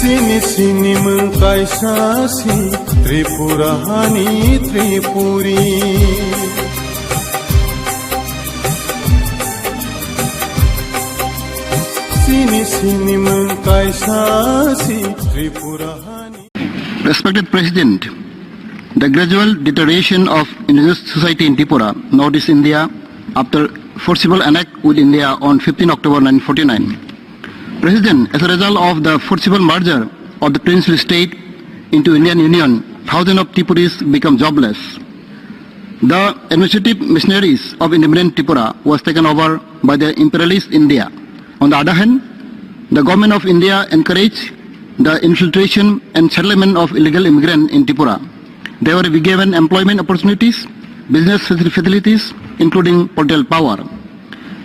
Sini sini mengkaisasi Tripurahani Tripuri. Sini sini mengkaisasi Tripurahani. Respected President, the gradual deterioration of indigenous society in Tripura, Northeast India, after forcible annex with India on 15 October 1949. President, as a result of the forcible merger of the princely state into Indian Union, thousands of Tripuris become jobless. The administrative machineries of independent Tripura was taken over by the imperialist India. On the other hand, the government of India encouraged the infiltration and settlement of illegal immigrants in Tripura. They were given employment opportunities, business facilities, including political power.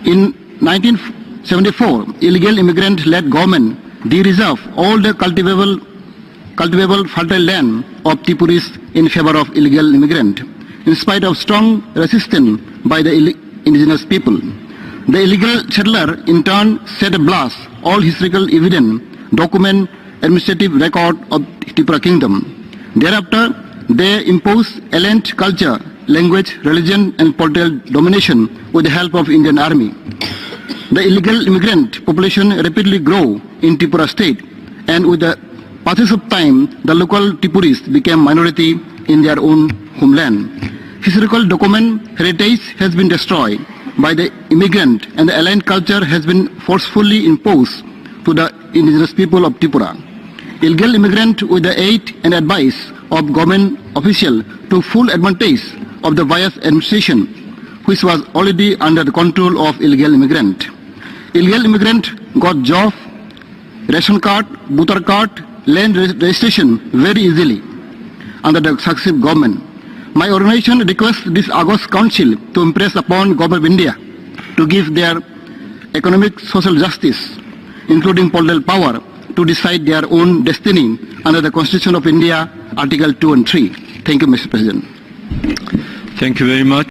In 1974, illegal immigrant-led government de-reserved all the cultivable fertile land of Tripuris in favor of illegal immigrant, in spite of strong resistance by the indigenous people. The illegal settler in turn set ablaze all historical evidence, document, administrative record of Tripura kingdom. Thereafter, they imposed alien culture, language, religion and political domination with the help of Indian army. The illegal immigrant population rapidly grew in Tripura state, and with the passage of time, the local Tripuris became minority in their own homeland. Historical document heritage has been destroyed by the immigrant, and the alien culture has been forcefully imposed to the indigenous people of Tripura. Illegal immigrant, with the aid and advice of government officials, took full advantage of the biased administration, which was already under the control of illegal immigrant. Illegal immigrant got job, ration card, voter card, land registration very easily under the successive government. My organization requests this August Council to impress upon Government of India to give their economic social justice, including political power, to decide their own destiny under the Constitution of India, Article 2 and 3. Thank you, Mr. President. Thank you very much.